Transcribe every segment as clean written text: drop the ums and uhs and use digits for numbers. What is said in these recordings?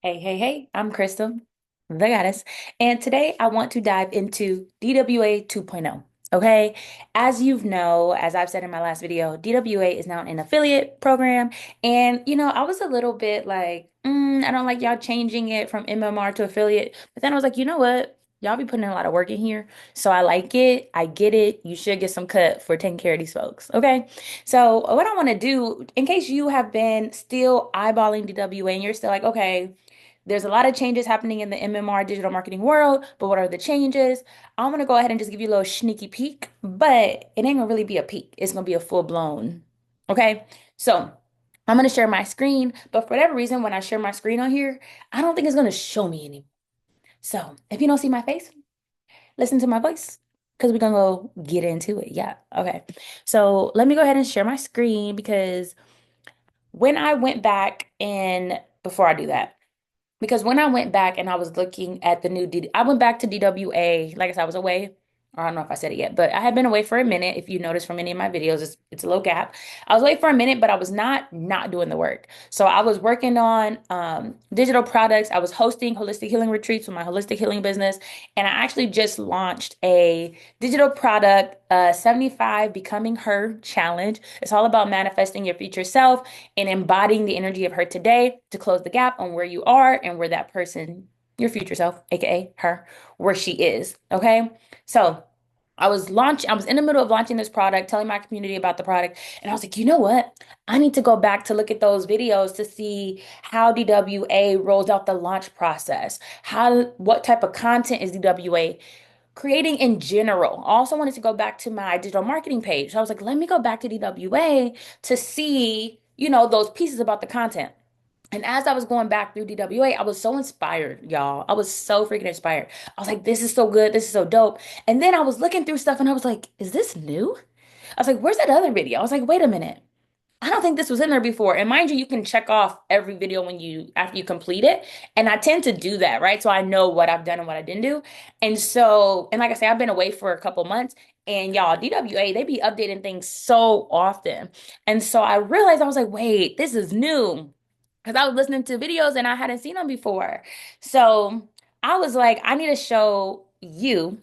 Hey, hey, hey, I'm Crystal, the goddess, and today I want to dive into DWA 2.0. Okay, as you know, as I've said in my last video, DWA is now an affiliate program, and I was a little bit like, I don't like y'all changing it from MMR to affiliate, but then I was like, you know what? Y'all be putting in a lot of work in here, so I like it. I get it. You should get some cut for taking care of these folks. Okay, so what I want to do, in case you have been still eyeballing DWA and you're still like, okay. There's a lot of changes happening in the MMR digital marketing world, but what are the changes? I'm gonna go ahead and just give you a little sneaky peek, but it ain't gonna really be a peek. It's gonna be a full blown. Okay, so I'm gonna share my screen, but for whatever reason, when I share my screen on here, I don't think it's gonna show me anymore. So if you don't see my face, listen to my voice because we're gonna go get into it. Yeah, okay. So let me go ahead and share my screen because when I went back and before I do that. Because when I went back and I was looking at the new I went back to DWA. Like I said, I was away. Or I don't know if I said it yet, but I had been away for a minute. If you notice from any of my videos, it's a little gap. I was away for a minute, but I was not doing the work. So I was working on digital products. I was hosting holistic healing retreats with my holistic healing business, and I actually just launched a digital product, 75 Becoming Her Challenge. It's all about manifesting your future self and embodying the energy of her today to close the gap on where you are and where that person, your future self, aka her, where she is. Okay. So I was in the middle of launching this product, telling my community about the product, and I was like, you know what? I need to go back to look at those videos to see how DWA rolls out the launch process. What type of content is DWA creating in general? I also wanted to go back to my digital marketing page. So I was like, let me go back to DWA to see, those pieces about the content. And as I was going back through DWA, I was so inspired, y'all. I was so freaking inspired. I was like, this is so good. This is so dope. And then I was looking through stuff and I was like, is this new? I was like, where's that other video? I was like, wait a minute. I don't think this was in there before. And mind you, you can check off every video after you complete it. And I tend to do that, right? So I know what I've done and what I didn't do. And like I say, I've been away for a couple months. And y'all, DWA, they be updating things so often. And so I realized I was like, wait, this is new. Because I was listening to videos and I hadn't seen them before. So I was like, I need to show you,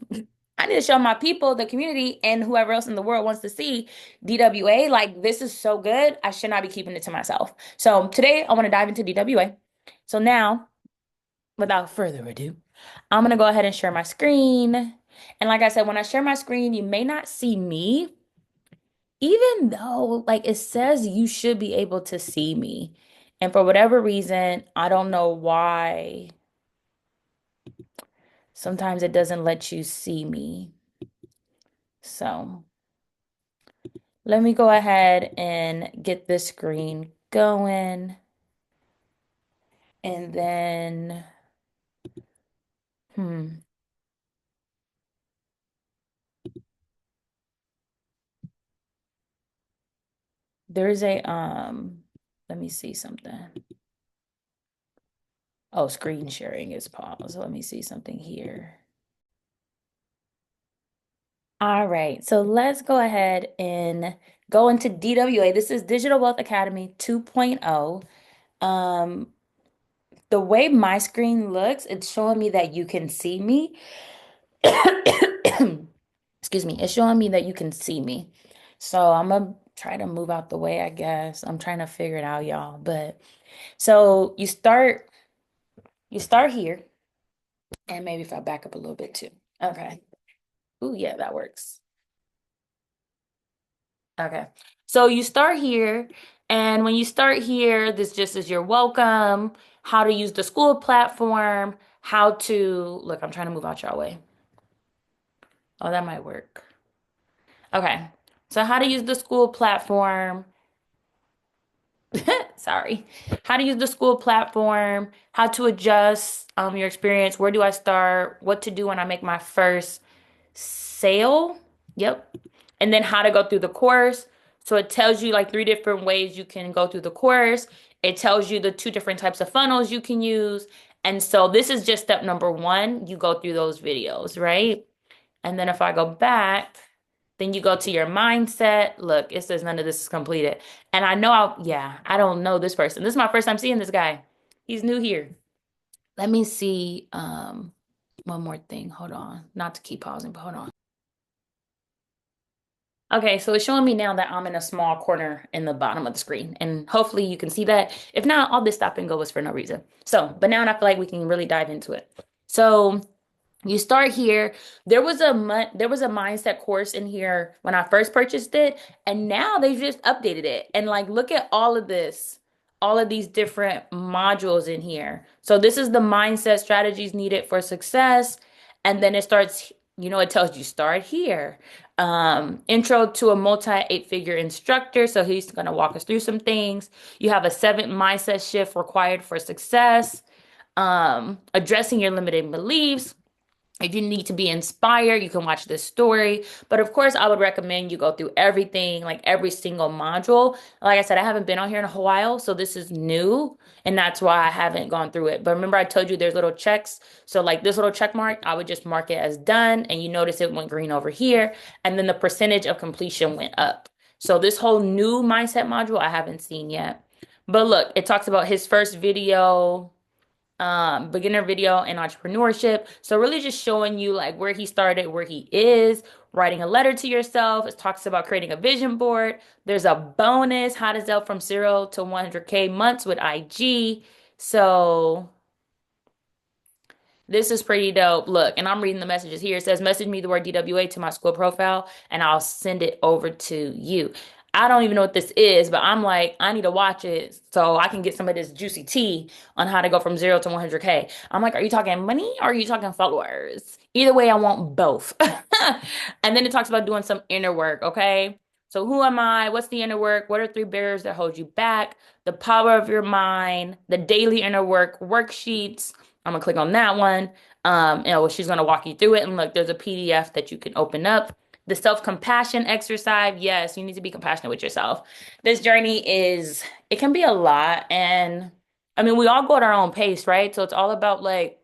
I need to show my people, the community, and whoever else in the world wants to see DWA. Like, this is so good. I should not be keeping it to myself. So today I want to dive into DWA. So now, without further ado, I'm going to go ahead and share my screen. And like I said, when I share my screen, you may not see me, even though like it says you should be able to see me. And for whatever reason, I don't know why. Sometimes it doesn't let you see me. So let me go ahead and get this screen going. And then, hmm, there's let me see something. Oh, screen sharing is paused. Let me see something here. All right, so let's go ahead and go into DWA. This is Digital Wealth Academy 2.0. Um, the way my screen looks, it's showing me that you can see me. Excuse me, it's showing me that you can see me. So I'm gonna try to move out the way, I guess. I'm trying to figure it out, y'all. But so you start here, and maybe if I back up a little bit too. Okay. Ooh, yeah, that works. Okay. So you start here, and when you start here, this just is your welcome, how to use the school platform, how to look, I'm trying to move out your way. Oh, that might work. Okay. So how to use the school platform. Sorry. How to use the school platform, how to adjust your experience, where do I start, what to do when I make my first sale. Yep. And then how to go through the course. So it tells you like three different ways you can go through the course. It tells you the two different types of funnels you can use. And so this is just step number one. You go through those videos, right? And then if I go back, then you go to your mindset. Look, it says none of this is completed. And I know yeah, I don't know this person. This is my first time seeing this guy. He's new here. Let me see. One more thing. Hold on. Not to keep pausing, but hold on. Okay, so it's showing me now that I'm in a small corner in the bottom of the screen, and hopefully you can see that. If not, all this stop and go was for no reason. So, but now I feel like we can really dive into it. So you start here. There was a mindset course in here when I first purchased it, and now they've just updated it. And like look at all of this, all of these different modules in here. So this is the mindset strategies needed for success. And then it starts, it tells you start here. Intro to a multi eight-figure instructor. So he's gonna walk us through some things. You have a 7 mindset shift required for success. Addressing your limiting beliefs. If you need to be inspired, you can watch this story. But of course, I would recommend you go through everything, like every single module. Like I said, I haven't been on here in a while, so this is new, and that's why I haven't gone through it. But remember, I told you there's little checks. So like this little check mark, I would just mark it as done, and you notice it went green over here, and then the percentage of completion went up. So this whole new mindset module, I haven't seen yet. But look, it talks about his first video, beginner video in entrepreneurship. So really just showing you like where he started, where he is, writing a letter to yourself. It talks about creating a vision board. There's a bonus, how to sell from 0 to 100K months with IG. So this is pretty dope. Look, and I'm reading the messages here. It says, message me the word DWA to my school profile, and I'll send it over to you. I don't even know what this is, but I'm like, I need to watch it so I can get some of this juicy tea on how to go from 0 to 100K. I'm like, are you talking money or are you talking followers? Either way, I want both. And then it talks about doing some inner work, okay? So who am I? What's the inner work? What are 3 barriers that hold you back? The power of your mind, the daily inner work worksheets. I'm gonna click on that one. She's gonna walk you through it. And look, there's a PDF that you can open up. The self-compassion exercise. Yes, you need to be compassionate with yourself. This journey it can be a lot. And I mean, we all go at our own pace, right? So it's all about like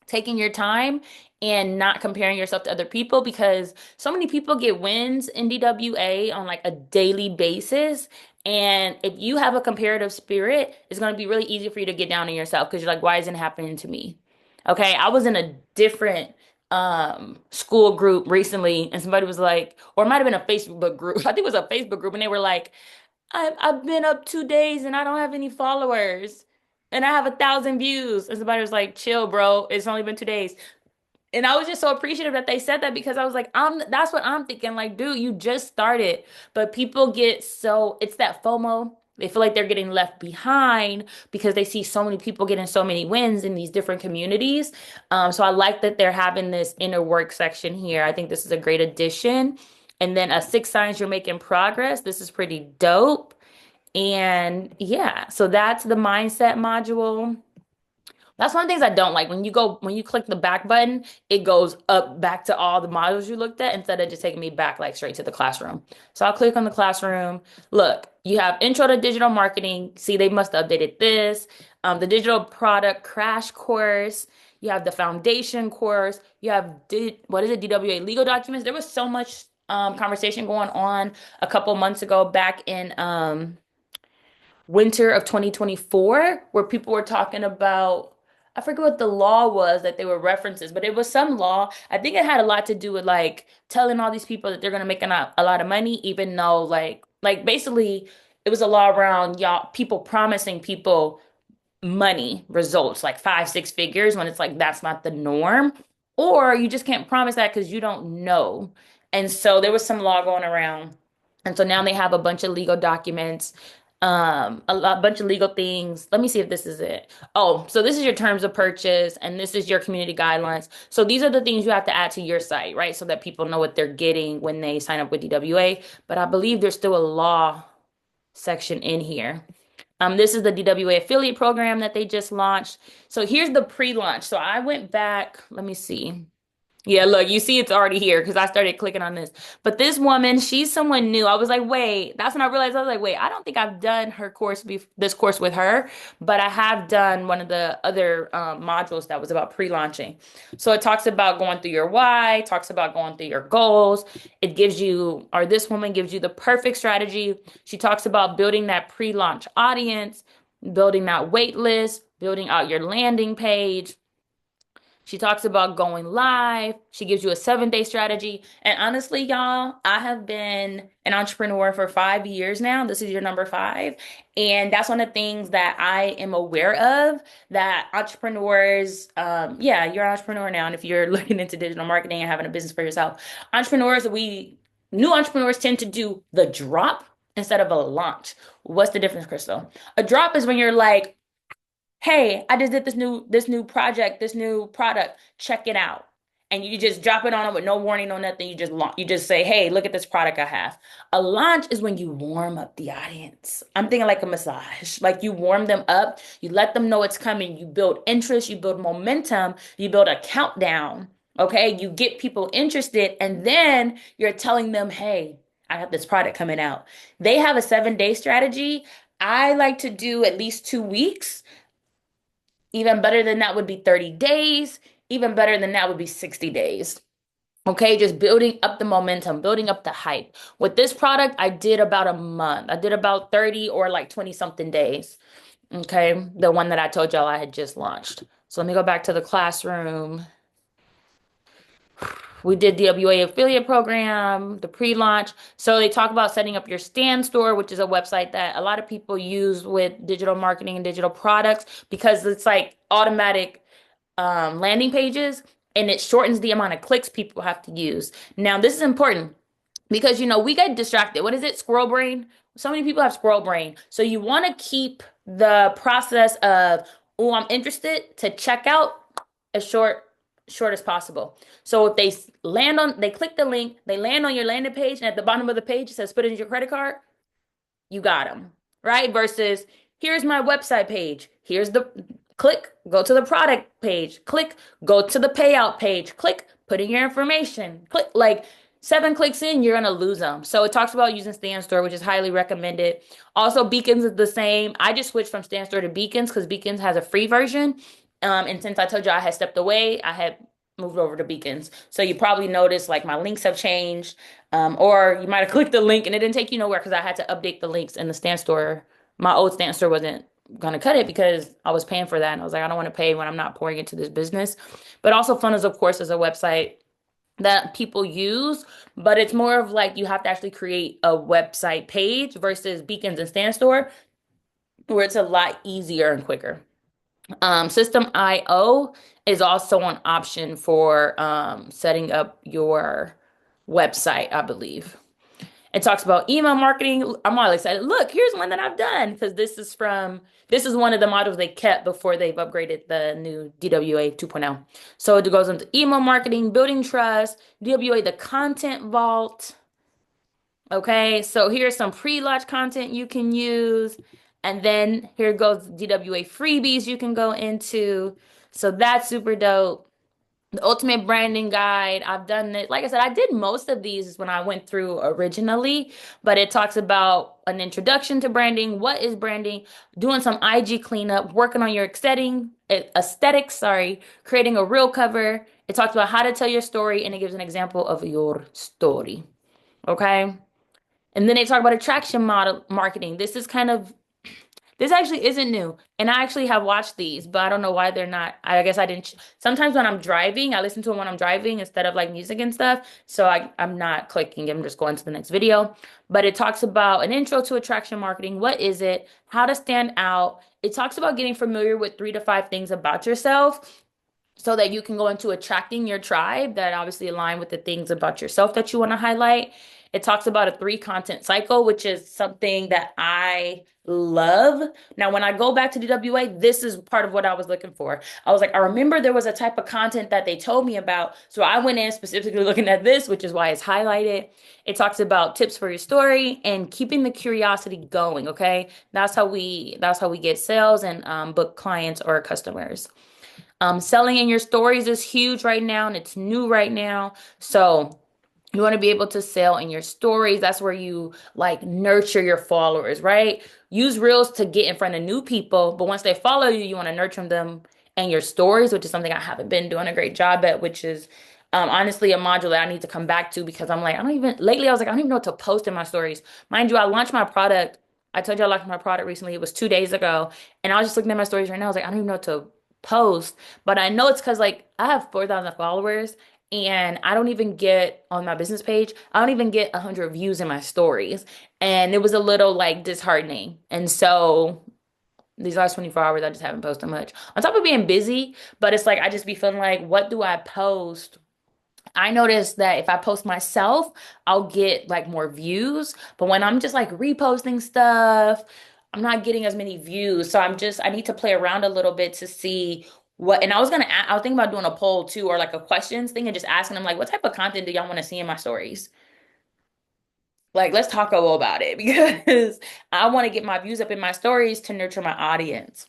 taking your time and not comparing yourself to other people because so many people get wins in DWA on like a daily basis. And if you have a comparative spirit, it's going to be really easy for you to get down on yourself because you're like, why isn't it happening to me? Okay, I was in a different school group recently and somebody was like, or it might have been a Facebook group. I think it was a Facebook group, and they were like, I've been up 2 days and I don't have any followers and I have 1,000 views. And somebody was like, chill, bro. It's only been 2 days. And I was just so appreciative that they said that because I was like, that's what I'm thinking. Like, dude, you just started. But people get it's that FOMO. They feel like they're getting left behind because they see so many people getting so many wins in these different communities. So I like that they're having this inner work section here. I think this is a great addition. And then 6 signs you're making progress. This is pretty dope. And yeah, so that's the mindset module. That's one of the things I don't like. When you click the back button, it goes up back to all the modules you looked at instead of just taking me back like straight to the classroom. So I'll click on the classroom. Look, you have intro to digital marketing. See, they must have updated this. The digital product crash course. You have the foundation course. You have what is it? DWA legal documents. There was so much conversation going on a couple months ago back in winter of 2024 where people were talking about, I forget what the law was that they were references, but it was some law. I think it had a lot to do with like telling all these people that they're gonna make a lot of money, even though like basically it was a law around y'all people promising people money results like 5, 6 figures when it's like that's not the norm. Or you just can't promise that because you don't know. And so there was some law going around. And so now they have a bunch of legal documents, a bunch of legal things. Let me see if this is it. Oh, so this is your terms of purchase and this is your community guidelines. So these are the things you have to add to your site, right? So that people know what they're getting when they sign up with DWA. But I believe there's still a law section in here. This is the DWA affiliate program that they just launched. So here's the pre-launch. So I went back, let me see. Yeah, look, you see it's already here because I started clicking on this. But this woman, she's someone new. I was like, wait, that's when I realized I was like, wait, I don't think I've done this course with her, but I have done one of the other modules that was about pre-launching. So it talks about going through your why, talks about going through your goals. It gives you, or this woman gives you the perfect strategy. She talks about building that pre-launch audience, building that wait list, building out your landing page. She talks about going live. She gives you a 7-day strategy. And honestly, y'all, I have been an entrepreneur for 5 years now. This is year number 5. And that's one of the things that I am aware of, that entrepreneurs, yeah, you're an entrepreneur now. And if you're looking into digital marketing and having a business for yourself, new entrepreneurs tend to do the drop instead of a launch. What's the difference, Crystal? A drop is when you're like, hey, I just did this new project, this new product. Check it out. And you just drop it on them with no warning, no nothing. You just say, hey, look at this product I have. A launch is when you warm up the audience. I'm thinking like a massage. Like you warm them up, you let them know it's coming, you build interest, you build momentum, you build a countdown. Okay, you get people interested, and then you're telling them, hey, I have this product coming out. They have a 7-day strategy. I like to do at least 2 weeks. Even better than that would be 30 days. Even better than that would be 60 days. Okay, just building up the momentum, building up the hype. With this product, I did about a month. I did about 30 or like 20 something days. Okay, the one that I told y'all I had just launched. So let me go back to the classroom. We did DWA affiliate program, the pre-launch. So they talk about setting up your stand store, which is a website that a lot of people use with digital marketing and digital products because it's like automatic landing pages, and it shortens the amount of clicks people have to use. Now, this is important because, we get distracted. What is it? Squirrel brain. So many people have squirrel brain. So you want to keep the process of, oh, I'm interested, to check out as short as possible. So if they click the link, they land on your landing page, and at the bottom of the page it says put in your credit card, you got them, right? Versus here's my website page. Here's the click, go to the product page, click, go to the payout page, click, put in your information, click. Like 7 clicks in, you're gonna lose them. So it talks about using Stand Store, which is highly recommended. Also, Beacons is the same. I just switched from Stand Store to Beacons because Beacons has a free version. And since I told you I had stepped away, I had moved over to Beacons. So you probably noticed like my links have changed. Or you might have clicked the link and it didn't take you nowhere because I had to update the links in the Stand Store. My old Stand Store wasn't gonna cut it because I was paying for that. And I was like, I don't want to pay when I'm not pouring into this business. But also Funnels, of course, is a website that people use, but it's more of like you have to actually create a website page versus Beacons and Stand Store, where it's a lot easier and quicker. System IO is also an option for setting up your website, I believe. It talks about email marketing. I'm all excited. Look, here's one that I've done because this is one of the modules they kept before they've upgraded the new DWA 2.0. So it goes into email marketing, building trust, DWA, the content vault. Okay, so here's some pre-launch content you can use. And then here goes DWA freebies you can go into. So that's super dope. The ultimate branding guide. I've done it. Like I said, I did most of these when I went through originally, but it talks about an introduction to branding. What is branding? Doing some IG cleanup, working on your aesthetics, creating a real cover. It talks about how to tell your story, and it gives an example of your story. Okay. And then they talk about attraction model marketing. This actually isn't new. And I actually have watched these, but I don't know why they're not. I guess I didn't. Sometimes when I'm driving, I listen to them when I'm driving instead of like music and stuff. So I'm not clicking. I'm just going to the next video. But it talks about an intro to attraction marketing. What is it? How to stand out. It talks about getting familiar with 3 to 5 things about yourself so that you can go into attracting your tribe that obviously align with the things about yourself that you want to highlight. It talks about a 3 content cycle, which is something that I love. Now, when I go back to DWA, this is part of what I was looking for. I was like, I remember there was a type of content that they told me about. So I went in specifically looking at this, which is why it's highlighted. It talks about tips for your story and keeping the curiosity going. Okay. That's how we get sales and book clients or customers. Selling in your stories is huge right now, and it's new right now. So you want to be able to sell in your stories. That's where you like nurture your followers, right? Use reels to get in front of new people, but once they follow you, you want to nurture them and your stories, which is something I haven't been doing a great job at, which is honestly a module that I need to come back to because I'm like, lately I was like, I don't even know what to post in my stories. Mind you, I launched my product I told you I liked my product recently. It was 2 days ago. And I was just looking at my stories right now. I was like, I don't even know what to post. But I know it's because like I have 4,000 followers and I don't even get on my business page, I don't even get 100 views in my stories. And it was a little like disheartening. And so these last 24 hours, I just haven't posted much. On top of being busy, but it's like I just be feeling like, what do I post? I noticed that if I post myself, I'll get like more views. But when I'm just like reposting stuff, I'm not getting as many views. So I need to play around a little bit to see what, and I was thinking about doing a poll too, or like a questions thing and just asking them like, what type of content do y'all want to see in my stories? Like, let's talk a little about it because I want to get my views up in my stories to nurture my audience.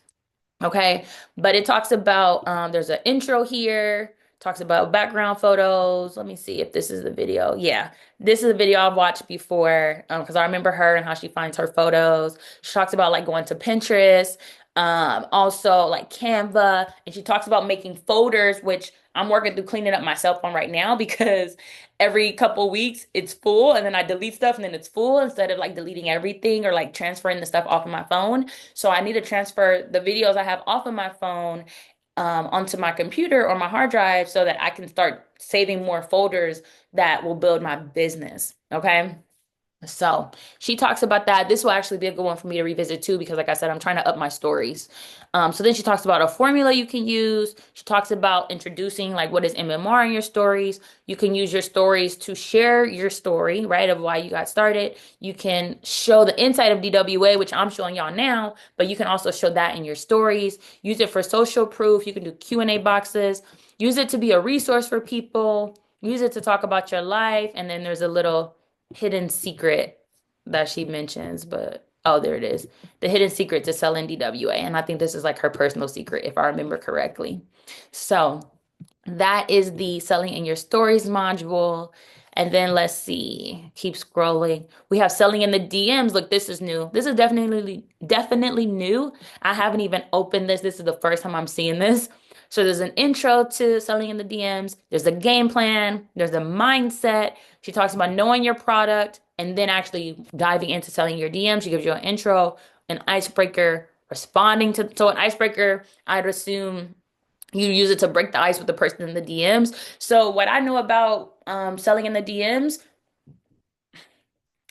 Okay, but it talks about there's an intro here, talks about background photos. Let me see if this is the video. Yeah, this is a video I've watched before because I remember her and how she finds her photos. She talks about like going to Pinterest, also like Canva, and she talks about making folders, which I'm working through cleaning up my cell phone right now because every couple weeks it's full and then I delete stuff and then it's full instead of like deleting everything or like transferring the stuff off of my phone. So I need to transfer the videos I have off of my phone onto my computer or my hard drive so that I can start saving more folders that will build my business. Okay. So she talks about that. This will actually be a good one for me to revisit too, because like I said, I'm trying to up my stories. So then she talks about a formula you can use. She talks about introducing like what is MMR in your stories. You can use your stories to share your story, right, of why you got started. You can show the inside of DWA, which I'm showing y'all now, but you can also show that in your stories. Use it for social proof. You can do Q&A boxes. Use it to be a resource for people. Use it to talk about your life. And then there's a little hidden secret that she mentions, but oh, there it is. The hidden secret to selling DWA. And I think this is like her personal secret, if I remember correctly. So that is the selling in your stories module. And then let's see, keep scrolling. We have selling in the DMs. Look, this is new. This is definitely new. I haven't even opened this. This is the first time I'm seeing this. So there's an intro to selling in the DMs. There's a game plan. There's a mindset. She talks about knowing your product and then actually diving into selling your DMs. She gives you an intro, an icebreaker, responding to, so an icebreaker, I'd assume you use it to break the ice with the person in the DMs. So what I know about selling in the DMs,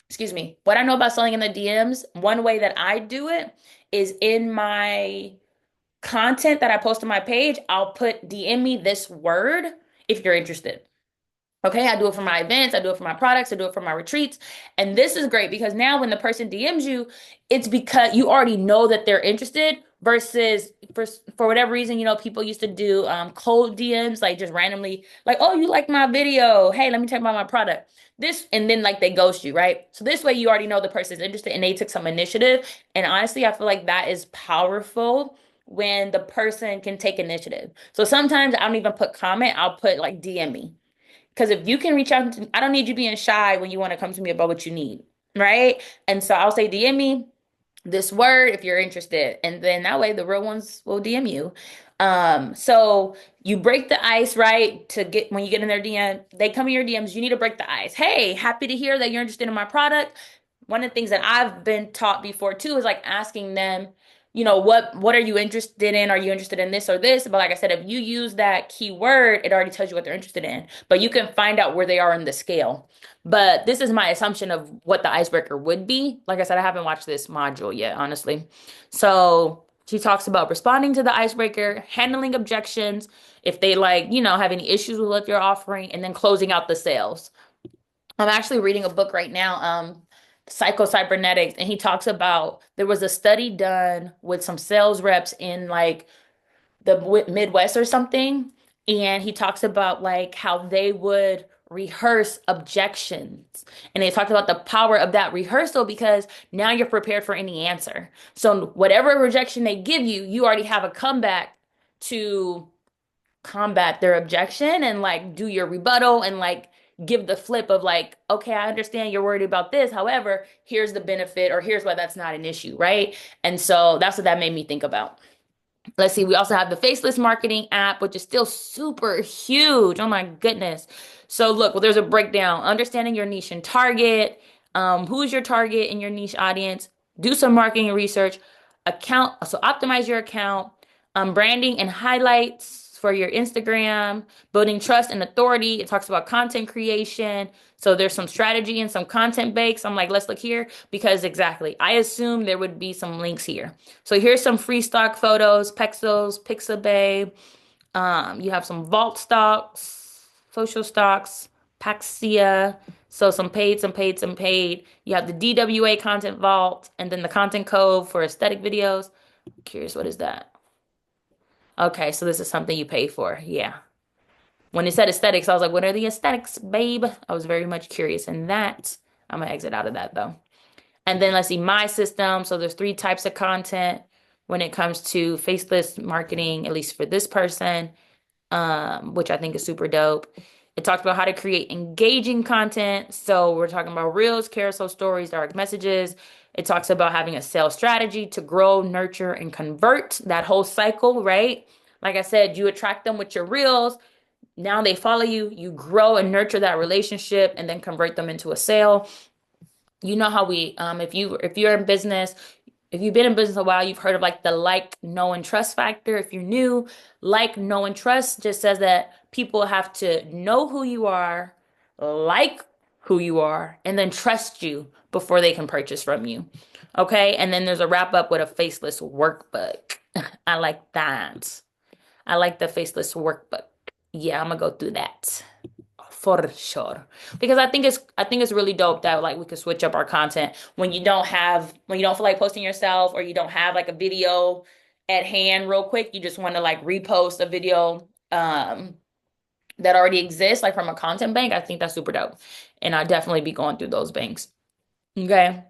excuse me, what I know about selling in the DMs, one way that I do it is in my content that I post on my page, I'll put DM me this word if you're interested. Okay, I do it for my events, I do it for my products, I do it for my retreats. And this is great because now when the person DMs you, it's because you already know that they're interested versus for whatever reason, people used to do cold DMs, like just randomly, like, oh, you like my video. Hey, let me tell you about my product. This, and then like they ghost you, right? So this way you already know the person's interested and they took some initiative. And honestly, I feel like that is powerful when the person can take initiative. So sometimes I don't even put comment, I'll put like DM me. Because if you can reach out to, I don't need you being shy when you want to come to me about what you need, right? And so I'll say DM me this word if you're interested, and then that way the real ones will DM you. So you break the ice, right? To get when you get in their DM, they come in your DMs. You need to break the ice. Hey, happy to hear that you're interested in my product. One of the things that I've been taught before too is like asking them, what are you interested in? Are you interested in this or this? But like I said, if you use that keyword, it already tells you what they're interested in. But you can find out where they are in the scale. But this is my assumption of what the icebreaker would be. Like I said, I haven't watched this module yet, honestly. So she talks about responding to the icebreaker, handling objections, if they like, have any issues with what you're offering, and then closing out the sales. I'm actually reading a book right now, Psycho-Cybernetics, and he talks about there was a study done with some sales reps in like the Midwest or something, and he talks about like how they would rehearse objections. And they talked about the power of that rehearsal because now you're prepared for any answer. So whatever rejection they give you, you already have a comeback to combat their objection and like do your rebuttal and like give the flip of like, okay, I understand you're worried about this. However, here's the benefit or here's why that's not an issue, right? And so that's what that made me think about. Let's see, we also have the faceless marketing app, which is still super huge. Oh my goodness. So look, well, there's a breakdown, understanding your niche and target. Who's your target in your niche audience? do some marketing research, so optimize your account, branding and highlights for your Instagram, building trust and authority. It talks about content creation. So there's some strategy and some content bakes. I'm like, let's look here because exactly. I assume there would be some links here. So here's some free stock photos, Pexels, Pixabay. You have some vault stocks, social stocks, Paxia. So some paid, some paid, some paid. You have the DWA content vault and then the content code for aesthetic videos. Curious, what is that? Okay, so this is something you pay for. Yeah. When it said aesthetics, I was like, what are the aesthetics, babe? I was very much curious in that. I'm gonna exit out of that though. And then let's see my system. So there's three types of content when it comes to faceless marketing, at least for this person, which I think is super dope. It talks about how to create engaging content. So we're talking about reels, carousel stories, direct messages. It talks about having a sales strategy to grow, nurture, and convert that whole cycle, right? Like I said, you attract them with your reels. Now they follow you, you grow and nurture that relationship and then convert them into a sale. You know how we if you're in business, if you've been in business a while, you've heard of like the like, know, and trust factor. If you're new, like, know, and trust just says that people have to know who you are, like who you are, and then trust you before they can purchase from you. Okay. And then there's a wrap up with a faceless workbook. I like that. I like the faceless workbook. Yeah, I'm gonna go through that for sure because I think it's really dope that like we could switch up our content when you don't feel like posting yourself or you don't have like a video at hand real quick. You just want to like repost a video that already exists like from a content bank. I think that's super dope, and I definitely be going through those banks. Okay.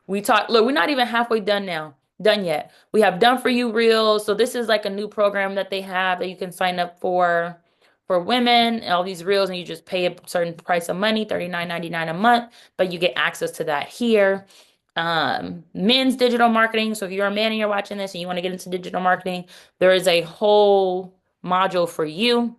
Look, we're not even halfway done yet. We have done for you reels. So this is like a new program that they have that you can sign up for women, all these reels, and you just pay a certain price of money, $39.99 a month, but you get access to that here. Men's digital marketing. So if you're a man and you're watching this and you want to get into digital marketing, there is a whole module for you.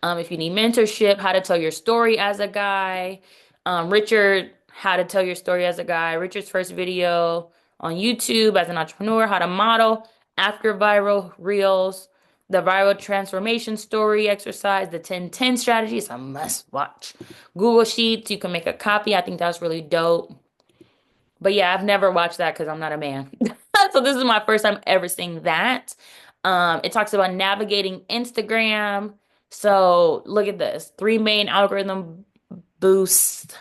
If you need mentorship, how to tell your story as a guy. Richard, how to tell your story as a guy. Richard's first video on YouTube as an entrepreneur, how to model after viral reels, the viral transformation story exercise, the 10-10 strategy is a must watch. Google Sheets, you can make a copy. I think that's really dope. But yeah, I've never watched that because I'm not a man. So this is my first time ever seeing that. It talks about navigating Instagram. So look at this. Three main algorithm boosts.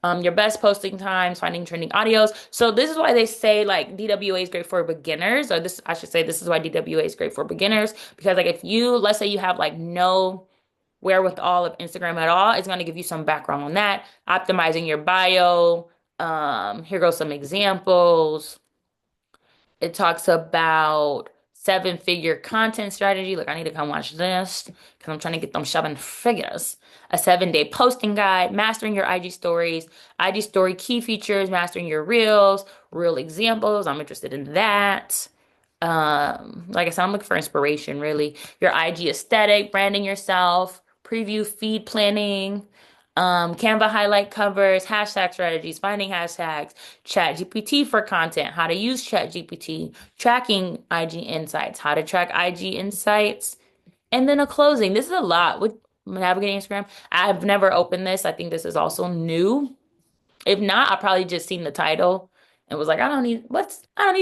Your best posting times, finding trending audios. So this is why they say like DWA is great for beginners, or this, I should say, this is why DWA is great for beginners. Because like if you, let's say you have like no wherewithal of Instagram at all, it's going to give you some background on that. Optimizing your bio. Here goes some examples. It talks about seven-figure content strategy. Look, I need to come watch this because I'm trying to get them 7 figures. A 7-day posting guide, mastering your IG story key features, mastering your reels, real examples. I'm interested in that. Like I said, I'm looking for inspiration, really. Your IG aesthetic, branding yourself, preview feed planning, Canva highlight covers, hashtag strategies, finding hashtags, Chat GPT for content, how to use Chat GPT, tracking IG insights, how to track IG insights, and then a closing. This is a lot with navigating Instagram. I've never opened this. I think this is also new. If not, I probably just seen the title and was like, I don't need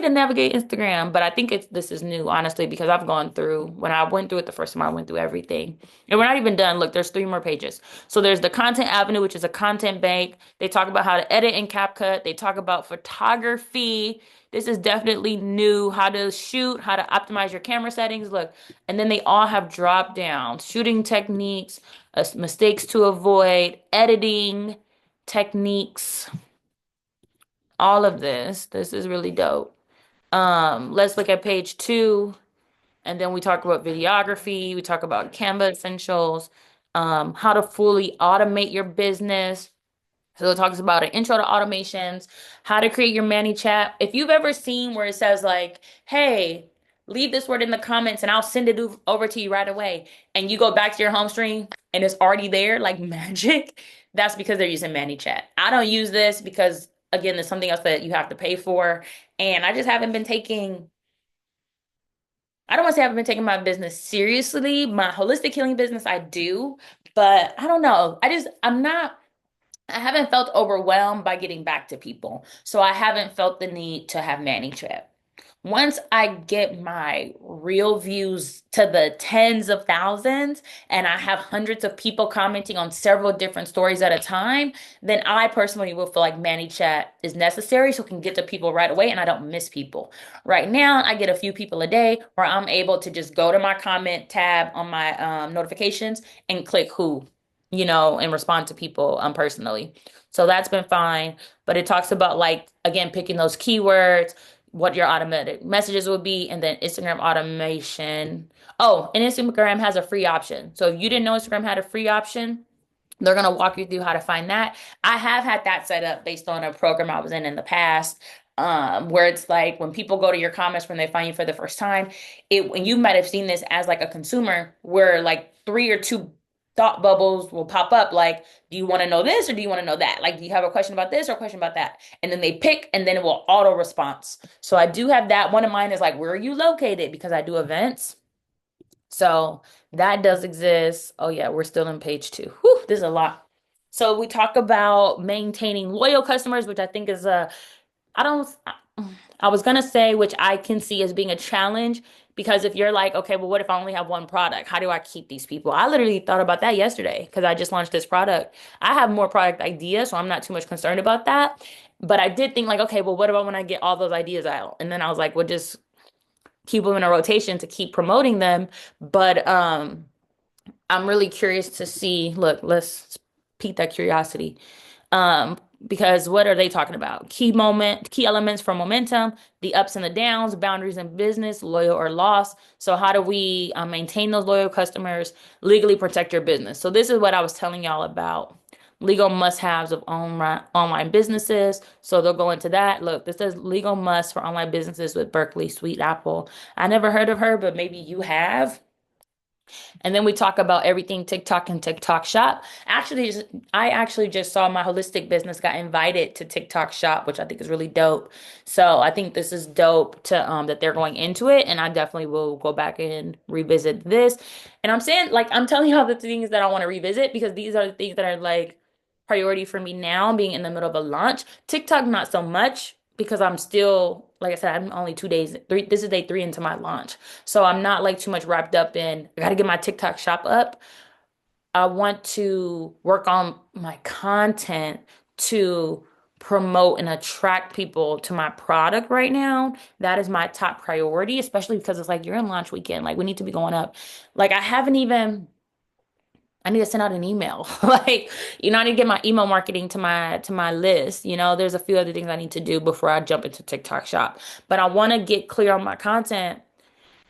to navigate Instagram. But I think this is new, honestly, because I've gone through when I went through it the first time, I went through everything. And we're not even done. Look, there's 3 more pages. So there's the Content Avenue, which is a content bank. They talk about how to edit in CapCut. They talk about photography. This is definitely new. How to shoot, how to optimize your camera settings. Look, and then they all have drop downs, shooting techniques, mistakes to avoid, editing techniques, all of this. This is really dope. Let's look at page 2, and then we talk about videography. We talk about Canva essentials, how to fully automate your business. So it talks about an intro to automations, how to create your ManyChat. If you've ever seen where it says like, hey, leave this word in the comments and I'll send it over to you right away. And you go back to your home screen and it's already there like magic. That's because they're using ManyChat. I don't use this because again, there's something else that you have to pay for. And I just haven't been taking, I don't want to say I haven't been taking my business seriously. My holistic healing business, I do, but I don't know. I'm not. I haven't felt overwhelmed by getting back to people. So I haven't felt the need to have ManyChat. Once I get my real views to the tens of thousands and I have hundreds of people commenting on several different stories at a time, then I personally will feel like ManyChat is necessary so I can get to people right away and I don't miss people. Right now, I get a few people a day where I'm able to just go to my comment tab on my notifications and click who, and respond to people personally. So that's been fine. But it talks about, like, again, picking those keywords, what your automatic messages will be, and then Instagram automation. Oh, and Instagram has a free option. So if you didn't know Instagram had a free option, they're going to walk you through how to find that. I have had that set up based on a program I was in the past, where it's like when people go to your comments when they find you for the first time, and you might have seen this as like a consumer, where like three or two thought bubbles will pop up like, do you want to know this or do you want to know that? Like, do you have a question about this or a question about that? And then they pick and then it will auto response. So I do have that. One of mine is like, where are you located? Because I do events. So that does exist. Oh yeah, we're still in page 2. Whew, this is a lot. So we talk about maintaining loyal customers, which I think is I don't, I was gonna say, which I can see as being a challenge, because if you're like, okay, well, what if I only have one product? How do I keep these people? I literally thought about that yesterday because I just launched this product. I have more product ideas, so I'm not too much concerned about that. But I did think like, okay, well, what about when I get all those ideas out? And then I was like, well, just keep them in a rotation to keep promoting them. But I'm really curious to see. Look, let's pique that curiosity. Um, because what are they talking about? Key elements for momentum, the ups and the downs, boundaries in business, loyal or lost. So how do we maintain those loyal customers, legally protect your business? So this is what I was telling y'all about. Legal must-haves of online businesses. So they'll go into that. Look, this says legal must for online businesses with Berkeley Sweet Apple. I never heard of her, but maybe you have. And then we talk about everything TikTok and TikTok Shop. I actually just saw my holistic business got invited to TikTok Shop, which I think is really dope. So I think this is dope to that they're going into it, and I definitely will go back and revisit this. And I'm saying, like, I'm telling you all the things that I want to revisit because these are the things that are like priority for me now, being in the middle of a launch. TikTok, not so much because I'm still, like I said, I'm only 2 days, three, this is day 3 into my launch. So I'm not like too much wrapped up in, I got to get my TikTok shop up. I want to work on my content to promote and attract people to my product right now. That is my top priority, especially because it's like you're in launch weekend. Like we need to be going up. Like I haven't even I need to send out an email. Like, I need to get my email marketing to my list. There's a few other things I need to do before I jump into TikTok shop. But I want to get clear on my content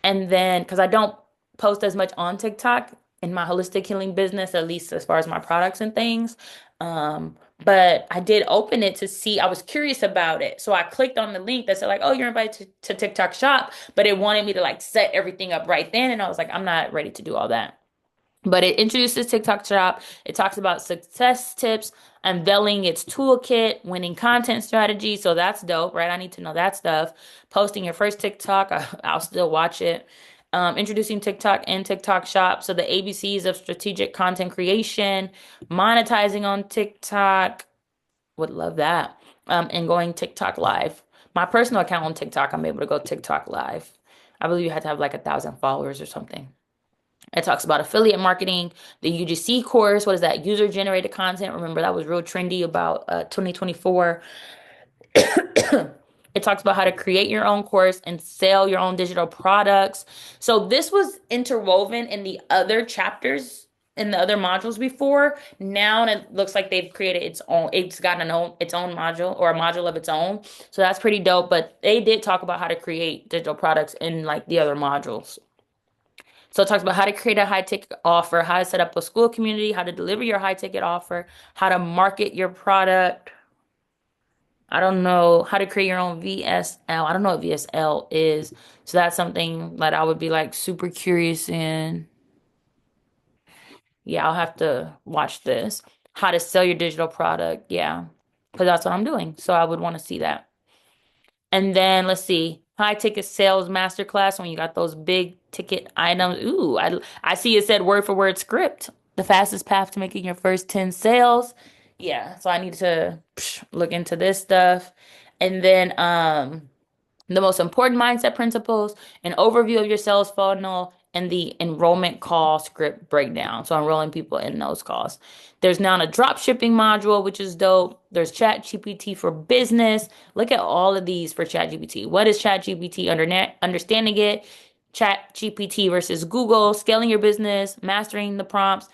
and then because I don't post as much on TikTok in my holistic healing business, at least as far as my products and things. But I did open it to see, I was curious about it. So I clicked on the link that said like, oh, you're invited to TikTok shop, but it wanted me to like set everything up right then. And I was like, I'm not ready to do all that. But it introduces TikTok Shop. It talks about success tips, unveiling its toolkit, winning content strategy. So that's dope, right? I need to know that stuff. Posting your first TikTok, I'll still watch it. Introducing TikTok and TikTok Shop. So the ABCs of strategic content creation, monetizing on TikTok. Would love that. And going TikTok live. My personal account on TikTok, I'm able to go TikTok live. I believe you had to have like 1,000 followers or something. It talks about affiliate marketing, the UGC course. What is that? User generated content. Remember, that was real trendy about 2024. It talks about how to create your own course and sell your own digital products. So this was interwoven in the other chapters in the other modules before. Now it looks like they've created its own, it's gotten its own module or a module of its own. So that's pretty dope. But they did talk about how to create digital products in like the other modules. So it talks about how to create a high ticket offer, how to set up a school community, how to deliver your high ticket offer, how to market your product. I don't know how to create your own VSL. I don't know what VSL is. So that's something that I would be like super curious in. Yeah, I'll have to watch this. How to sell your digital product. Yeah. because that's what I'm doing. So I would want to see that. And then let's see, high ticket sales masterclass when you got those big ticket items. Ooh, I see it said word for word script. The fastest path to making your first 10 sales. Yeah, so I need to look into this stuff. And then the most important mindset principles, an overview of your sales funnel, and the enrollment call script breakdown. So enrolling people in those calls. There's now a drop shipping module, which is dope. There's Chat GPT for business. Look at all of these for Chat GPT. What is Chat GPT? Understanding it. Chat GPT versus Google, scaling your business, mastering the prompts,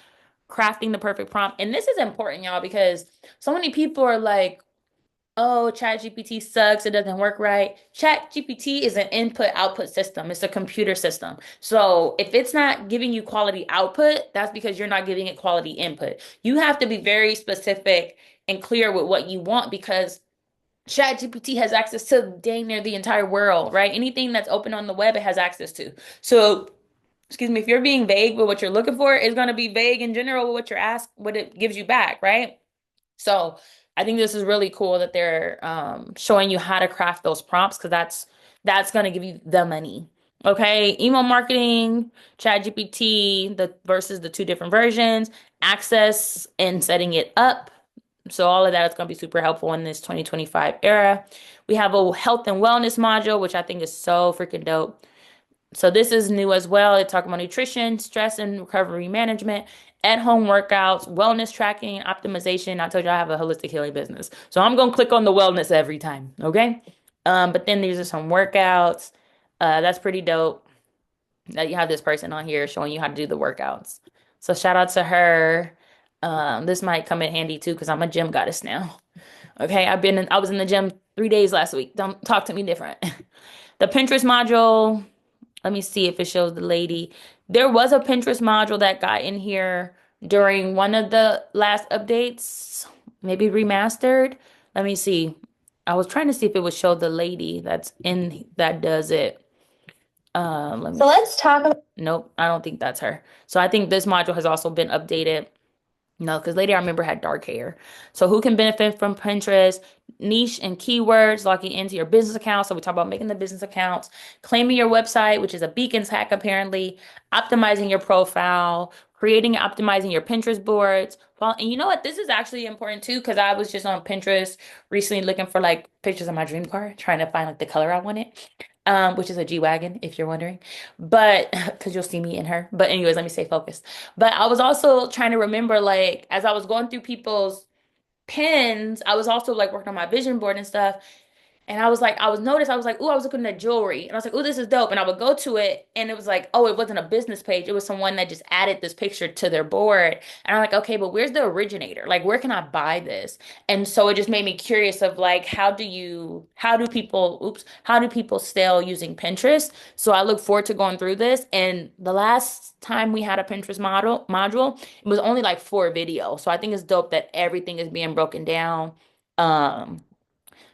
crafting the perfect prompt. And this is important, y'all, because so many people are like, oh, ChatGPT sucks. It doesn't work right. ChatGPT is an input output system. It's a computer system. So if it's not giving you quality output, that's because you're not giving it quality input. You have to be very specific and clear with what you want because ChatGPT has access to dang near the entire world, right? Anything that's open on the web, it has access to. So, excuse me, if you're being vague with what you're looking for, it's going to be vague in general with what you're asked, what it gives you back, right? So I think this is really cool that they're showing you how to craft those prompts because that's going to give you the money. Okay, email marketing, ChatGPT, the versus the two different versions, access and setting it up. So all of that is going to be super helpful in this 2025 era. We have a health and wellness module, which I think is so freaking dope. So this is new as well. It's talking about nutrition, stress and recovery management, at-home workouts, wellness tracking, optimization. I told you I have a holistic healing business. So I'm gonna click on the wellness every time, okay? But then these are some workouts. That's pretty dope that you have this person on here showing you how to do the workouts. So shout out to her. This might come in handy too because I'm a gym goddess now. Okay, I was in the gym 3 days last week. Don't talk to me different. The Pinterest module. Let me see if it shows the lady. There was a Pinterest module that got in here during one of the last updates, maybe remastered. Let me see. I was trying to see if it would show the lady that's in that does it. Let me. So let's talk about. Nope, I don't think that's her. So I think this module has also been updated. No, because lady I remember had dark hair. So who can benefit from Pinterest? Niche and keywords, locking into your business account. So we talk about making the business accounts, claiming your website, which is a beacons hack apparently, optimizing your profile, creating and optimizing your Pinterest boards. Well, and you know what? This is actually important too, because I was just on Pinterest recently looking for like pictures of my dream car, trying to find like the color I wanted. Which is a G-Wagon, if you're wondering. But because you'll see me in her. But anyways, let me stay focused. But I was also trying to remember, like, as I was going through people's pins, I was also like working on my vision board and stuff. And I was like, I was like, oh, I was looking at jewelry. And I was like, oh, this is dope. And I would go to it and it was like, oh, it wasn't a business page. It was someone that just added this picture to their board. And I'm like, okay, but where's the originator? Like, where can I buy this? And so it just made me curious of like, how do people sell using Pinterest? So I look forward to going through this. And the last time we had a Pinterest module, it was only like 4 videos. So I think it's dope that everything is being broken down. Um,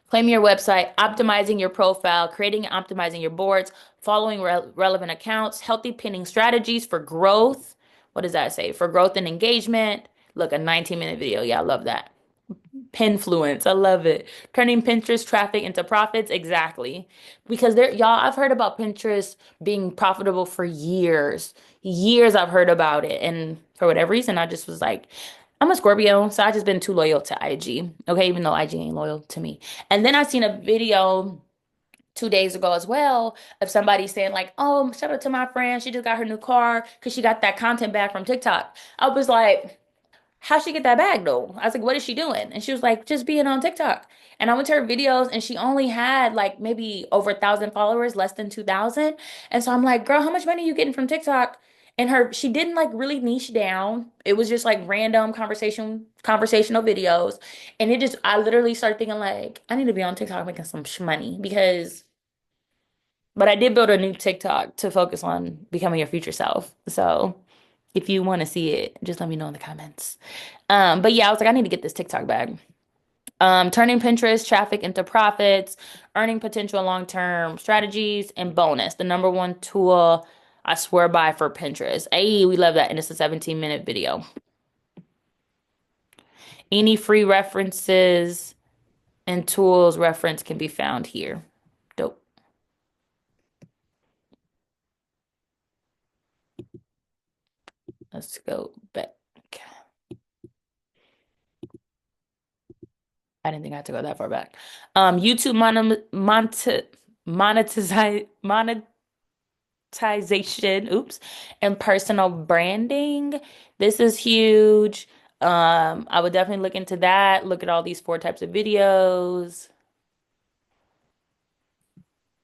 Claiming your website, optimizing your profile, creating and optimizing your boards, following relevant accounts, healthy pinning strategies for growth. What does that say? For growth and engagement. Look, a 19-minute video. Yeah, I love that. Pinfluence. I love it. Turning Pinterest traffic into profits. Exactly. Because y'all, I've heard about Pinterest being profitable for years. Years I've heard about it. And for whatever reason, I just was like, I'm a Scorpio, so I just been too loyal to IG. Okay, even though IG ain't loyal to me. And then I seen a video 2 days ago as well of somebody saying like, "Oh, shout out to my friend. She just got her new car because she got that content back from TikTok." I was like, "How'd she get that bag though?" I was like, "What is she doing?" And she was like, "Just being on TikTok." And I went to her videos and she only had like maybe over 1,000 followers, less than 2,000. And so I'm like, "Girl, how much money are you getting from TikTok?" And she didn't like really niche down. It was just like random conversational videos. And I literally started thinking like, I need to be on TikTok making some money but I did build a new TikTok to focus on becoming your future self. So if you want to see it, just let me know in the comments. But yeah, I was like, I need to get this TikTok bag. Turning Pinterest traffic into profits, earning potential long-term strategies, and bonus, the number one tool I swear by for Pinterest. Hey, we love that. And it's a 17-minute video. Any free references? And tools reference can be found here. Dope. Let's go back. I didn't think I had to go that far back. YouTube monetization, oops, and personal branding. This is huge. I would definitely look into that. Look at all these four types of videos.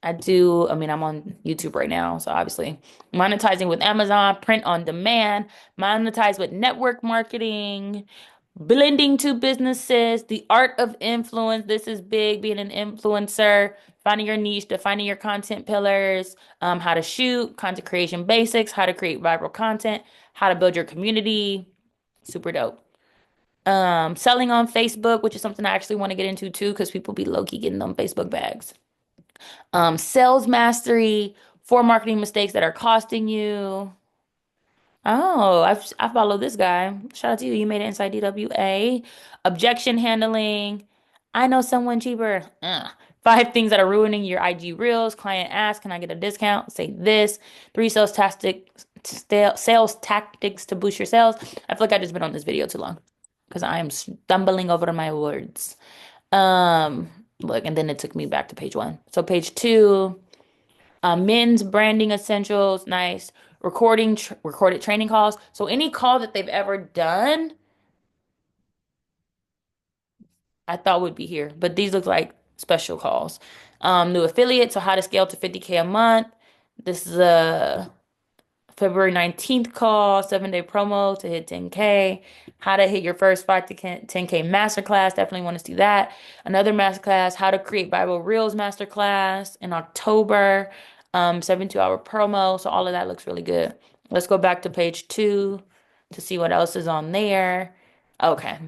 I mean, I'm on YouTube right now, so obviously monetizing with Amazon, print on demand, monetize with network marketing, blending two businesses, the art of influence. This is big, being an influencer, finding your niche, defining your content pillars, how to shoot, content creation basics, how to create viral content, how to build your community. Super dope. Selling on Facebook, which is something I actually want to get into too, because people be low-key getting them Facebook bags. Sales mastery, four marketing mistakes that are costing you. Oh, I follow this guy. Shout out to you. You made it inside DWA. Objection handling. I know someone cheaper. Five things that are ruining your IG reels. Client asks, "Can I get a discount?" Say this. Three sales tactics to boost your sales. I feel like I just been on this video too long because I am stumbling over my words. Um, Look, and then it took me back to page one. So page two. Men's branding essentials, nice. Recorded training calls. So any call that they've ever done, I thought would be here, but these look like special calls. New affiliate, so how to scale to 50K a month. This is a February 19th call, 7-day promo to hit 10K. How to hit your first 5 to 10K masterclass. Definitely want to see that. Another masterclass, how to create Bible Reels masterclass in October. 72-hour promo. So all of that looks really good. Let's go back to page two to see what else is on there. Okay.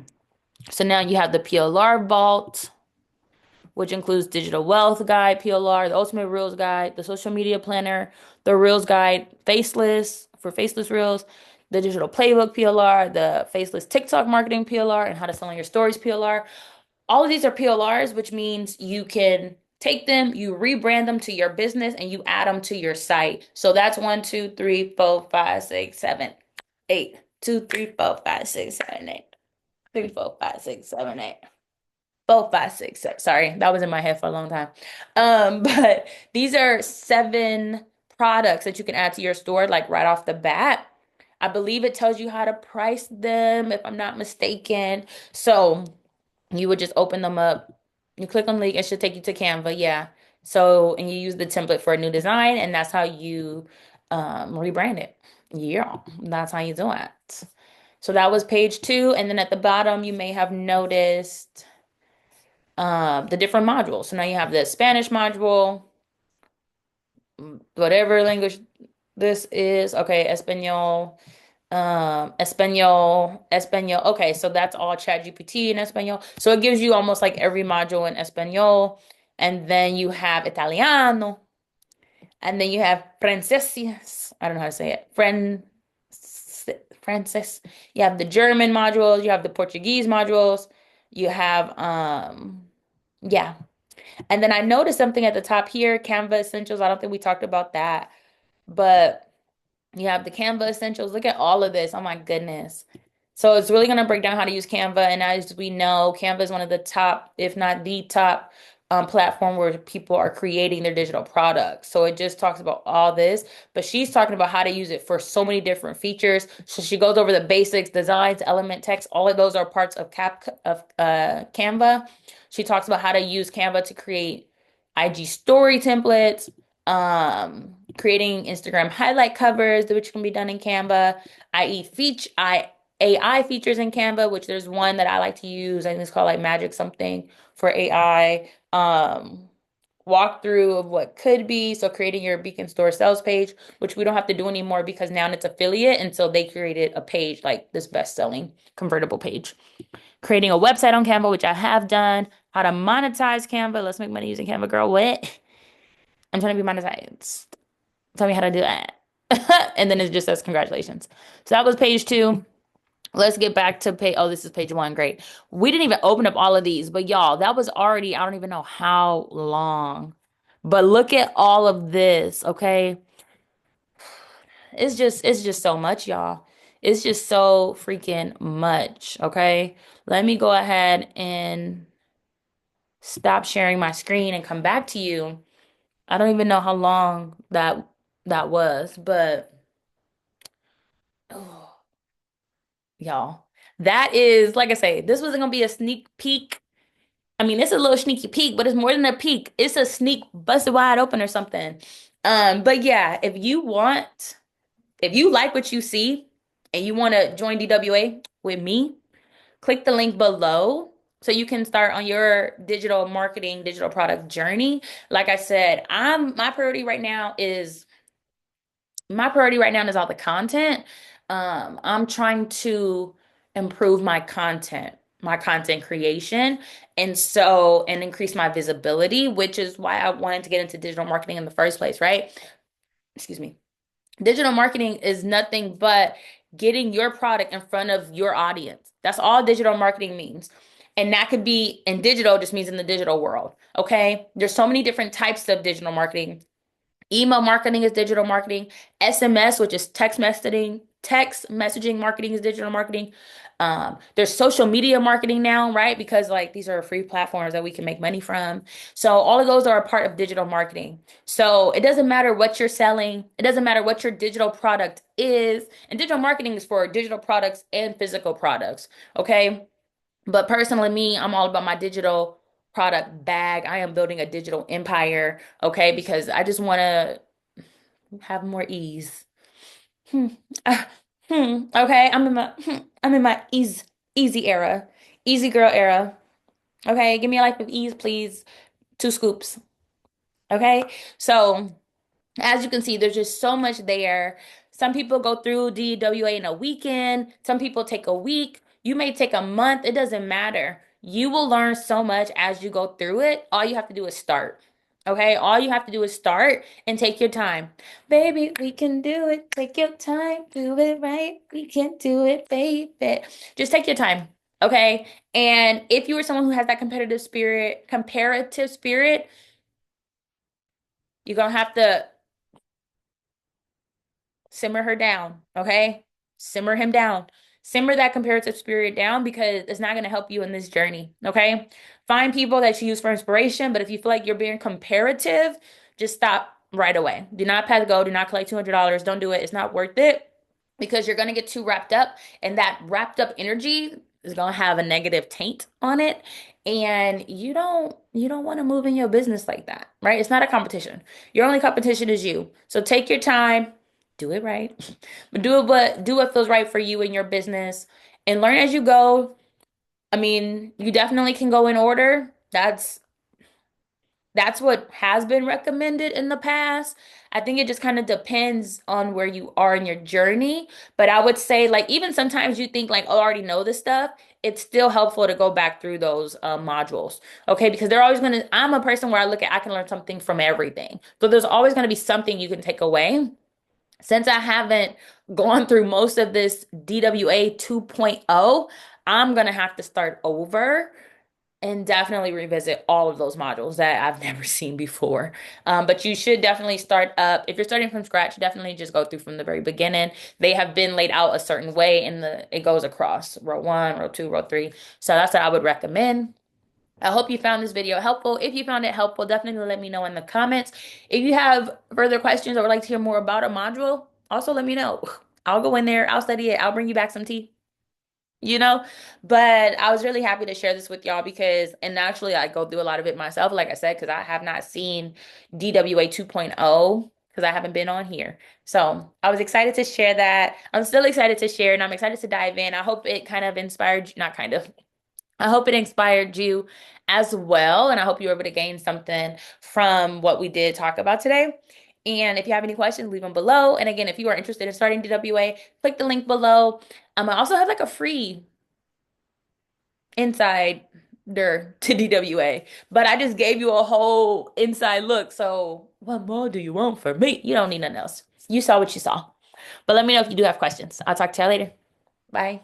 So now you have the PLR vault, which includes Digital Wealth Guide, PLR, the Ultimate Reels Guide, the Social Media Planner, the Reels Guide, Faceless for Faceless Reels, the Digital Playbook PLR, the Faceless TikTok Marketing PLR, and How to Sell on Your Stories PLR. All of these are PLRs, which means you can take them, you rebrand them to your business, and you add them to your site. So that's 1, 2, 3, 4, 5, 6, 7, 8. 2, 3, 4, 5, 6, 7, 8. 3, 4, 5, 6, 7, 8. 4, 5, 6, 7. Sorry, that was in my head for a long time. But these are 7 products that you can add to your store, like right off the bat. I believe it tells you how to price them, if I'm not mistaken. So you would just open them up. You click on the link, it should take you to Canva, yeah. So, and you use the template for a new design, and that's how you rebrand it. Yeah, that's how you do it. So that was page two, and then at the bottom, you may have noticed the different modules. So now you have the Spanish module, whatever language this is. Okay, Espanol, Espanol. Okay, so that's all ChatGPT in Espanol. So it gives you almost like every module in Espanol. And then you have Italiano. And then you have Francés. I don't know how to say it. Francis. You have the German modules. You have the Portuguese modules. You have yeah. And then I noticed something at the top here, Canva Essentials. I don't think we talked about that, but you have the Canva Essentials. Look at all of this. Oh my goodness. So it's really going to break down how to use Canva. And as we know, Canva is one of the top, if not the top, platform where people are creating their digital products. So it just talks about all this, but she's talking about how to use it for so many different features. So she goes over the basics, designs, element text. All of those are parts of Canva. She talks about how to use Canva to create IG story templates, creating Instagram highlight covers, which can be done in Canva, i.e. AI features in Canva, which there's one that I like to use. I think it's called like Magic something for AI. Walkthrough of what could be. So creating your Beacon Store sales page, which we don't have to do anymore because now it's affiliate. And so they created a page like this best-selling convertible page. Creating a website on Canva, which I have done. How to monetize Canva. Let's make money using Canva, girl. What? I'm trying to be monetized. Tell me how to do that. And then it just says congratulations. So that was page two. Let's get back to page. Oh, this is page one. Great. We didn't even open up all of these, but y'all, that was already, I don't even know how long. But look at all of this, okay? It's just so much, y'all. It's just so freaking much, okay? Let me go ahead and stop sharing my screen and come back to you. I don't even know how long that was, but oh, y'all, that is like I say, this wasn't gonna be a sneak peek. I mean, it's a little sneaky peek, but it's more than a peek. It's a sneak busted wide open or something. But yeah, if you like what you see and you want to join DWA with me, click the link below so you can start on your digital marketing, digital product journey. Like I said, my priority right now is all the content. I'm trying to improve my content creation, and increase my visibility, which is why I wanted to get into digital marketing in the first place, right? Excuse me. Digital marketing is nothing but getting your product in front of your audience. That's all digital marketing means. And that could be in digital, just means in the digital world. Okay. There's so many different types of digital marketing. Email marketing is digital marketing. SMS, which is text messaging marketing is digital marketing. There's social media marketing now, right? Because like these are free platforms that we can make money from. So all of those are a part of digital marketing. So it doesn't matter what you're selling. It doesn't matter what your digital product is. And digital marketing is for digital products and physical products. Okay. But personally, me, I'm all about my digital product bag. I am building a digital empire, okay? Because I just want to have more ease. Hmm. Ah, okay, I'm in my easy era. Easy girl era. Okay, give me a life of ease, please. 2 scoops. Okay? So, as you can see, there's just so much there. Some people go through DWA in a weekend. Some people take a week. You may take a month. It doesn't matter. You will learn so much as you go through it. All you have to do is start. Okay? All you have to do is start and take your time. Baby, we can do it. Take your time. Do it right. We can do it, baby. Just take your time. Okay? And if you are someone who has that comparative spirit, you're gonna have to simmer her down, okay? Simmer him down. Simmer that comparative spirit down because it's not going to help you in this journey, okay? Find people that you use for inspiration, but if you feel like you're being comparative, just stop right away. Do not pass go. Do not collect $200. Don't do it. It's not worth it because you're going to get too wrapped up, and that wrapped up energy is going to have a negative taint on it, and you don't want to move in your business like that, right? It's not a competition. Your only competition is you. So take your time, do it right. But do what feels right for you and your business, and learn as you go. I mean, you definitely can go in order. That's what has been recommended in the past. I think it just kind of depends on where you are in your journey. But I would say, like, even sometimes you think, like, oh, I already know this stuff. It's still helpful to go back through those modules. Okay. Because they're always I'm a person where I can learn something from everything. So there's always going to be something you can take away. Since I haven't gone through most of this DWA 2.0, I'm going to have to start over and definitely revisit all of those modules that I've never seen before. But you should definitely start up. If you're starting from scratch, definitely just go through from the very beginning. They have been laid out a certain way, and it goes across row one, row two, row three. So that's what I would recommend. I hope you found this video helpful. If you found it helpful, definitely let me know in the comments. If you have further questions or would like to hear more about a module, also let me know. I'll go in there, I'll study it, I'll bring you back some tea, you know? But I was really happy to share this with y'all and actually I go through a lot of it myself, like I said, because I have not seen DWA 2.0 because I haven't been on here. So I was excited to share that. I'm still excited to share, and I'm excited to dive in. I hope it kind of inspired, not kind of, I hope it inspired you as well. And I hope you were able to gain something from what we did talk about today. And if you have any questions, leave them below. And again, if you are interested in starting DWA, click the link below. I also have like a free insider to DWA, but I just gave you a whole inside look. So what more do you want from me? You don't need nothing else. You saw what you saw. But let me know if you do have questions. I'll talk to you later. Bye.